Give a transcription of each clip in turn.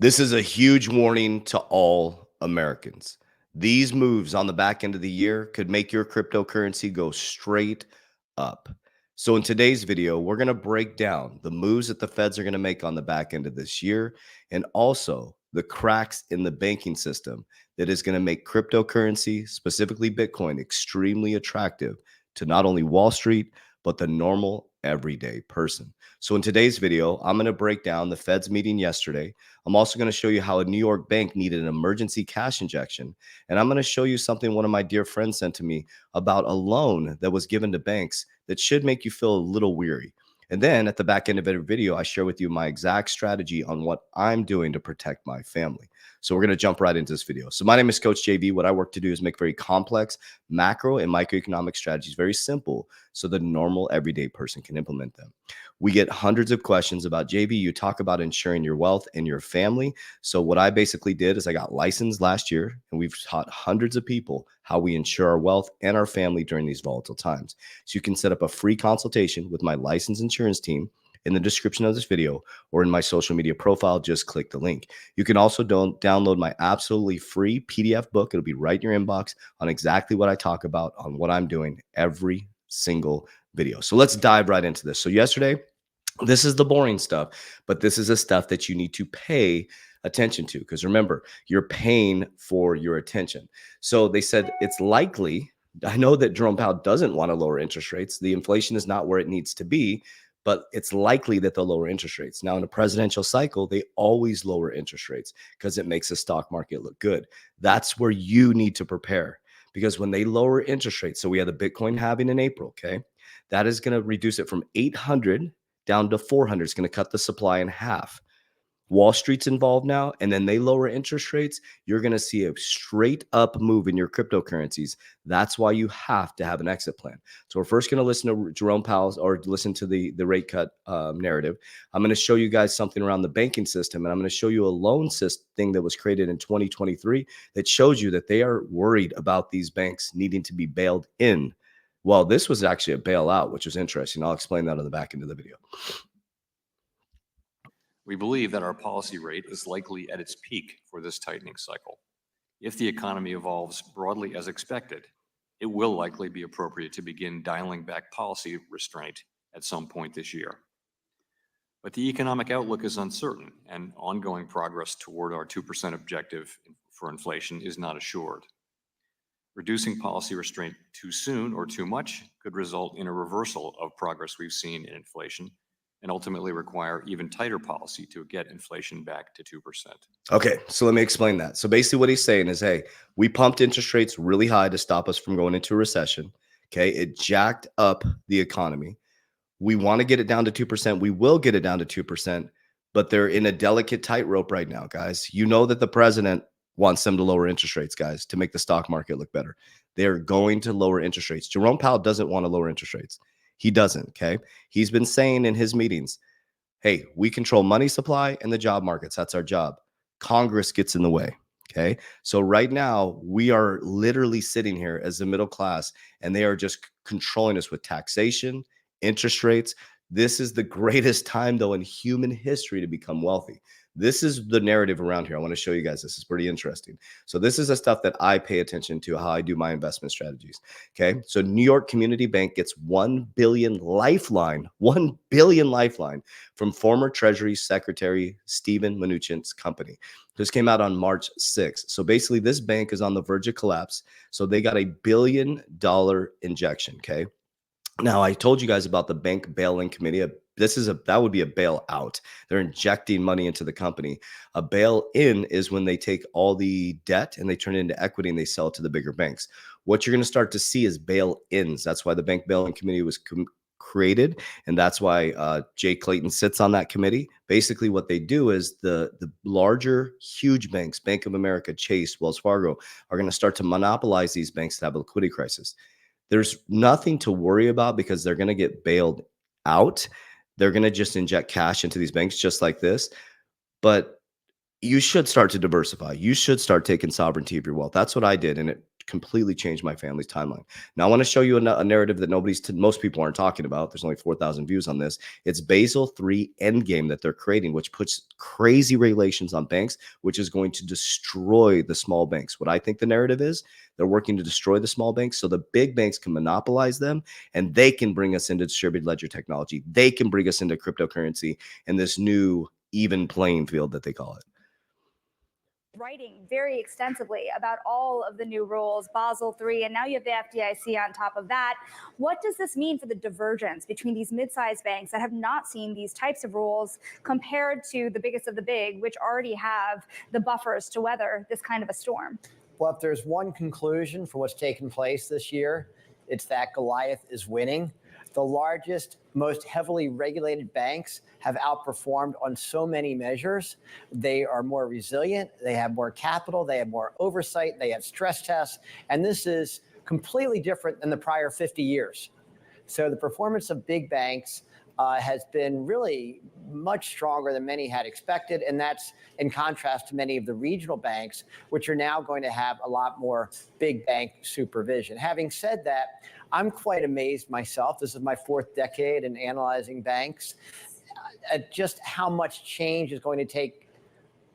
This is a huge warning to all Americans. These moves on the back end of the year could make your cryptocurrency go straight up. So, in today's video, we're going to break down the moves that the feds are going to make on the back end of this year and also the cracks in the banking system that is going to make cryptocurrency, specifically Bitcoin, extremely attractive to not only Wall Street, but the normal everyday person. So, in today's video, I'm going to break down the Fed's meeting yesterday. I'm also going to show you how a New York bank needed an emergency cash injection. And I'm going to show you something one of my dear friends sent to me about a loan that was given to banks that should make you feel a little weary. And then at the back end of every video, I share with you my exact strategy on what I'm doing to protect my family. So we're going to jump right into this video. So my name is Coach JV. What I work to do is make very complex macro and microeconomic strategies very simple so the normal everyday person can implement them. We get hundreds of questions about JV. You talk about ensuring your wealth and your family. So what I basically did is I got licensed last year, and we've taught hundreds of people how we ensure our wealth and our family during these volatile times. So you can set up a free consultation with my licensed insurance team in the description of this video or in my social media profile. Just click the link. You can also download my absolutely free PDF book. It'll be right in your inbox on exactly what I talk about on what I'm doing every single video. So let's dive right into this. So yesterday, this is the boring stuff, but this is the stuff that you need to pay attention to, because remember, you're paying for your attention. So they said it's likely. I know that Jerome Powell doesn't want to lower interest rates. The inflation is not where it needs to be, but it's likely that they'll lower interest rates. Now, in a presidential cycle, they always lower interest rates because it makes the stock market look good. That's where you need to prepare, because when they lower interest rates, so we had the Bitcoin halving in April, okay? That is going to reduce it from 800 down to 400. It's going to cut the supply in half. Wall Street's involved now, and then they lower interest rates. You're going to see a straight up move in your cryptocurrencies. That's why you have to have an exit plan. So we're first going to listen to Jerome Powell's, or listen to the rate cut narrative. I'm going to show you guys something around the banking system, and I'm going to show you a loan system thing that was created in 2023 that shows you that they are worried about these banks needing to be bailed in. Well, this was actually a bailout, which was interesting. I'll explain that on the back end of the video. We believe that our policy rate is likely at its peak for this tightening cycle. If the economy evolves broadly as expected, it will likely be appropriate to begin dialing back policy restraint at some point this year. But the economic outlook is uncertain, and ongoing progress toward our 2% objective for inflation is not assured. Reducing policy restraint too soon or too much could result in a reversal of progress we've seen in inflation and ultimately require even tighter policy to get inflation back to 2%. Okay, so let me explain that. So basically what he's saying is, hey, we pumped interest rates really high to stop us from going into a recession. Okay, it jacked up the economy. We want to get it down to 2%. We will get it down to 2%, but they're in a delicate tightrope right now, guys. You know that the president wants them to lower interest rates, guys, to make the stock market look better. They're going to lower interest rates. Jerome Powell doesn't want to lower interest rates. He doesn't, okay? He's been saying in his meetings, hey, we control money supply and the job markets. That's our job. Congress gets in the way, okay? So right now, we are literally sitting here as the middle class, and they are just controlling us with taxation, interest rates. This is the greatest time, though, in human history to become wealthy. This is the narrative around here. I want to show you guys. This is pretty interesting. So this is the stuff that I pay attention to, how I do my investment strategies. Okay. So New York Community Bank gets 1 billion lifeline, 1 billion lifeline from former Treasury Secretary Steven Mnuchin's company. This came out on March 6th. So basically this bank is on the verge of collapse. So they got $1 billion injection. Okay. Now, I told you guys about the bank bail-in committee. That would be a bailout. They're injecting money into the company. A bail-in is when they take all the debt and they turn it into equity and they sell it to the bigger banks. What you're going to start to see is bail-ins. That's why the bank bail-in committee was created, and that's why Jay Clayton sits on that committee. Basically, what they do is the larger, huge banks, Bank of America, Chase, Wells Fargo, are going to start to monopolize these banks to have a liquidity crisis. There's nothing to worry about because they're going to get bailed out. They're going to just inject cash into these banks just like this. But you should start to diversify. You should start taking sovereignty of your wealth. That's what I did. And it completely changed my family's timeline. Now I want to show you a narrative that most people aren't talking about. There's only 4,000 views on this. It's Basel III endgame that they're creating, which puts crazy regulations on banks, which is going to destroy the small banks. What I think the narrative is, they're working to destroy the small banks so the big banks can monopolize them, and they can bring us into distributed ledger technology. They can bring us into cryptocurrency and this new even playing field that they call it. Writing very extensively about all of the new rules, Basel III, and now you have the FDIC on top of that. What does this mean for the divergence between these mid-sized banks that have not seen these types of rules compared to the biggest of the big, which already have the buffers to weather this kind of a storm? Well, if there's one conclusion for what's taken place this year, it's that Goliath is winning. The largest, most heavily regulated banks have outperformed on so many measures. They are more resilient, they have more capital, they have more oversight, they have stress tests, and this is completely different than the prior 50 years. So the performance of big banks has been really much stronger than many had expected, and that's in contrast to many of the regional banks, which are now going to have a lot more big bank supervision. Having said that, I'm quite amazed myself. This is my fourth decade in analyzing banks, at just how much change is going to take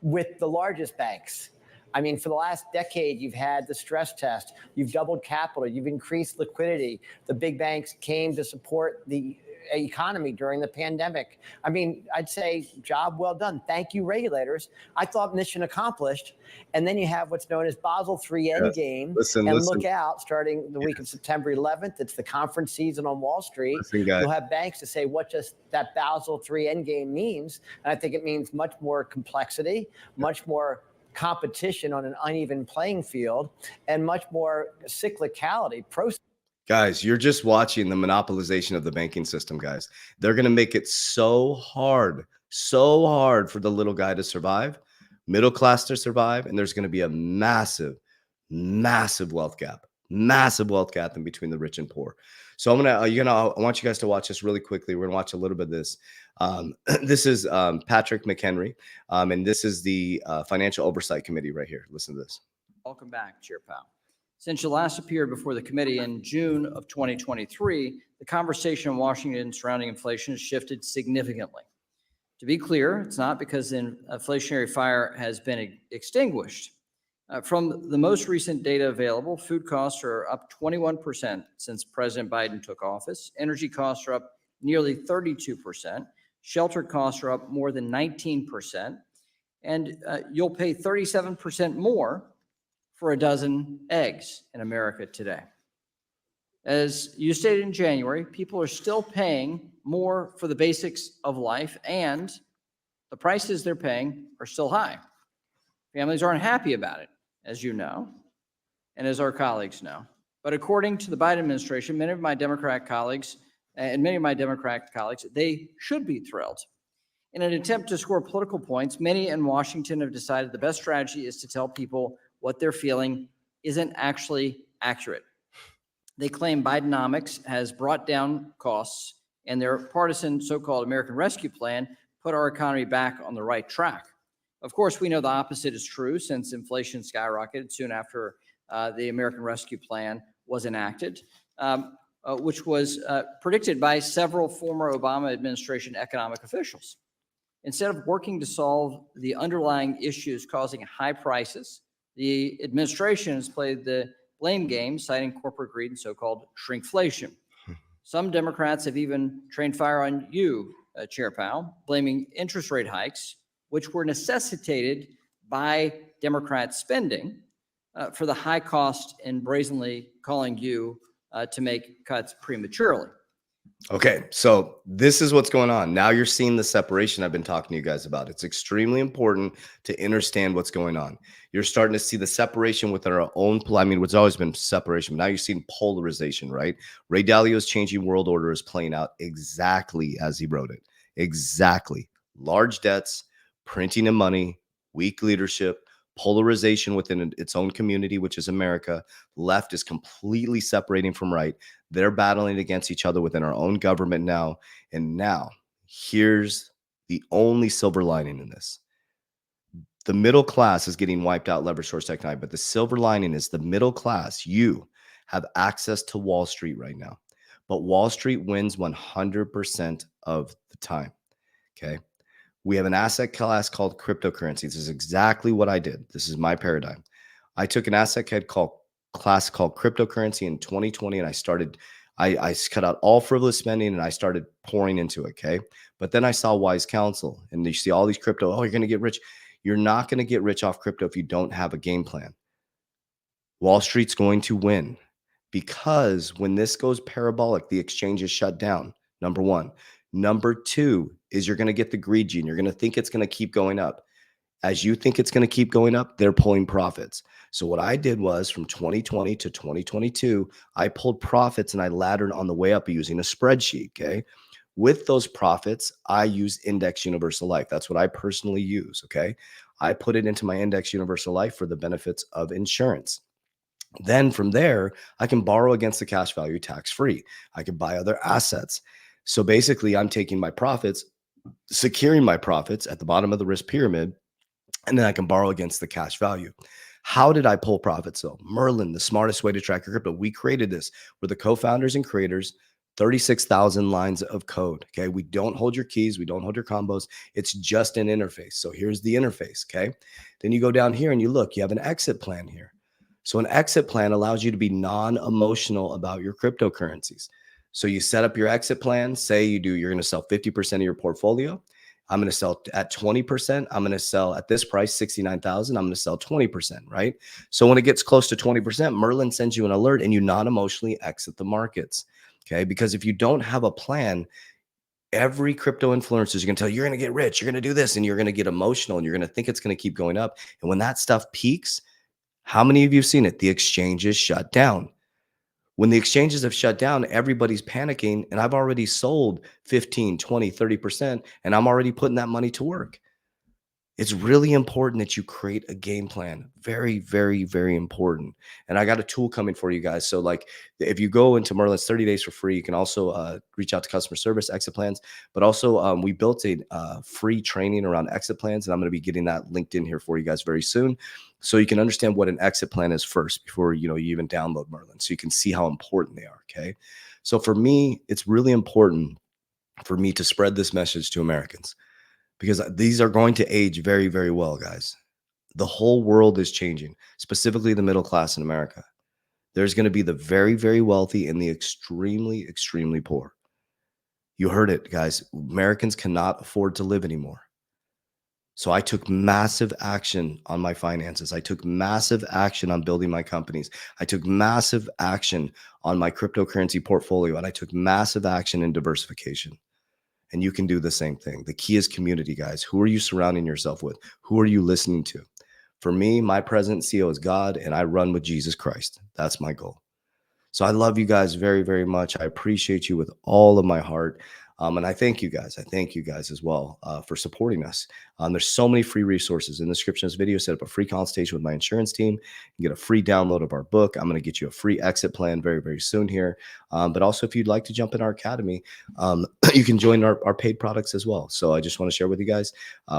with the largest banks. I mean, for the last decade, you've had the stress test, you've doubled capital, you've increased liquidity. The big banks came to support the economy during the pandemic. I mean, I'd say job well done. Thank you, regulators. I thought mission accomplished. And then you have what's known as Basel III endgame. Listen. Look out, starting the week of September 11th, it's the conference season on Wall Street. You'll have banks to say what just that Basel III endgame means. And I think it means much more complexity, much more competition on an uneven playing field, and much more cyclicality. Guys, you're just watching the monopolization of the banking system, guys. They're going to make it so hard for the little guy to survive, middle class to survive, and there's going to be a massive wealth gap in between the rich and poor. So I want you guys to watch this really quickly. We're going to watch a little bit of this. This is Patrick McHenry, and this is the Financial Oversight Committee right here. Listen to this. Welcome back, Chair Powell. Since you last appeared before the committee in June of 2023, the conversation in Washington surrounding inflation has shifted significantly. To be clear, it's not because the inflationary fire has been extinguished. From the most recent data available, food costs are up 21% since President Biden took office. Energy costs are up nearly 32%. Shelter costs are up more than 19%. And you'll pay 37% more for a dozen eggs in America today. As you stated in January, people are still paying more for the basics of life, and the prices they're paying are still high. Families aren't happy about it, as you know, and as our colleagues know. But according to the Biden administration, many of my Democrat colleagues, they should be thrilled. In an attempt to score political points, many in Washington have decided the best strategy is to tell people what they're feeling isn't actually accurate. They claim Bidenomics has brought down costs, and their partisan so-called American Rescue Plan put our economy back on the right track. Of course, we know the opposite is true, since inflation skyrocketed soon after the American Rescue Plan was enacted, which was predicted by several former Obama administration economic officials. Instead of working to solve the underlying issues causing high prices, the administration has played the blame game, citing corporate greed and so-called shrinkflation. Some Democrats have even trained fire on you, Chair Powell, blaming interest rate hikes, which were necessitated by Democrat spending, for the high cost, and brazenly calling you to make cuts prematurely. Okay, so this is what's going on. Now you're seeing the separation I've been talking to you guys about. It's extremely important to understand what's going on. You're starting to see the separation within our own, it's always been separation, but now you're seeing polarization, right? Ray Dalio's Changing World Order is playing out exactly as he wrote it. Exactly. Large debts, printing of money, weak leadership, polarization within its own community, which is America. Left is completely separating from right. They're battling against each other within our own government now. And now, here's the only silver lining in this. The middle class is getting wiped out, leverage source technology. But the silver lining is the middle class, you have access to Wall Street right now. But Wall Street wins 100% of the time. Okay. We have an asset class called cryptocurrency. This is exactly what I did. This is my paradigm. I took an asset class called cryptocurrency in 2020, and I cut out all frivolous spending and I started pouring into it. Okay. But then I saw wise counsel, and you see all these crypto. Oh, you're going to get rich. You're not going to get rich off crypto if you don't have a game plan. Wall Street's going to win because when this goes parabolic, the exchange is shut down. Number one. Number two is you're going to get the greed gene. You're going to think it's going to keep going up. As you think it's going to keep going up, they're pulling profits. So what I did was from 2020 to 2022, I pulled profits and I laddered on the way up using a spreadsheet. Okay. With those profits, I use Index Universal Life. That's what I personally use. Okay. I put it into my Index Universal Life for the benefits of insurance. Then from there, I can borrow against the cash value tax free. I can buy other assets. So basically, I'm taking my profits, securing my profits at the bottom of the risk pyramid, and then I can borrow against the cash value. How did I pull profits though? Merlin, the smartest way to track your crypto. We created this. We're the co-founders and creators, 36,000 lines of code. Okay. We don't hold your keys. We don't hold your combos. It's just an interface. So here's the interface. Okay. Then you go down here and you look, you have an exit plan here. So an exit plan allows you to be non-emotional about your cryptocurrencies. So you set up your exit plan. Say you're going to sell 50% of your portfolio. I'm going to sell at 20%. I'm going to sell at this price, 69,000. I'm going to sell 20%, right? So when it gets close to 20%, Merlin sends you an alert and you non-emotionally exit the markets. Okay. Because if you don't have a plan, every crypto influencer is going to tell you, you're going to get rich, you're going to do this, and you're going to get emotional and you're going to think it's going to keep going up. And when that stuff peaks, how many of you have seen it? The exchanges shut down. When the exchanges have shut down, everybody's panicking, and I've already sold 15, 20, 30%, and I'm already putting that money to work. It's really important that you create a game plan. Very, very, very important. And I got a tool coming for you guys. So like if you go into Merlin's 30 days for free, you can also reach out to customer service, exit plans. But also we built a free training around exit plans, and I'm going to be getting that linked in here for you guys very soon. So you can understand what an exit plan is first before you even download Merlin. So you can see how important they are. Okay. So for me, it's really important for me to spread this message to Americans, because these are going to age very, very well, guys. The whole world is changing, specifically the middle class in America. There's going to be the very, very wealthy and the extremely, extremely poor. You heard it, guys. Americans cannot afford to live anymore. So I took massive action on my finances. I took massive action on building my companies. I took massive action on my cryptocurrency portfolio, and I took massive action in diversification. And you can do the same thing. The key is community, guys. Who are you surrounding yourself with? Who are you listening to? For me, my president CEO is God, and I run with Jesus Christ. That's my goal. So I love you guys very, very much. I appreciate you with all of my heart. And I thank you guys. I thank you guys as well for supporting us. There's so many free resources in the description of this video. Set up a free consultation with my insurance team. You get a free download of our book. I'm going to get you a free exit plan very, very soon here. But also, if you'd like to jump in our academy, you can join our paid products as well. So I just want to share with you guys,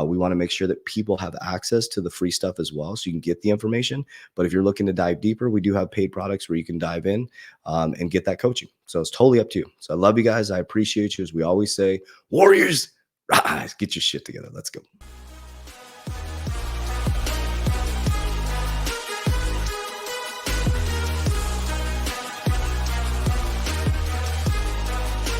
we want to make sure that people have access to the free stuff as well, so you can get the information. But if you're looking to dive deeper, we do have paid products where you can dive in and get that coaching. So it's totally up to you. So I love you guys. I appreciate you. As we always say, warriors, rise, get your shit together. Let's go.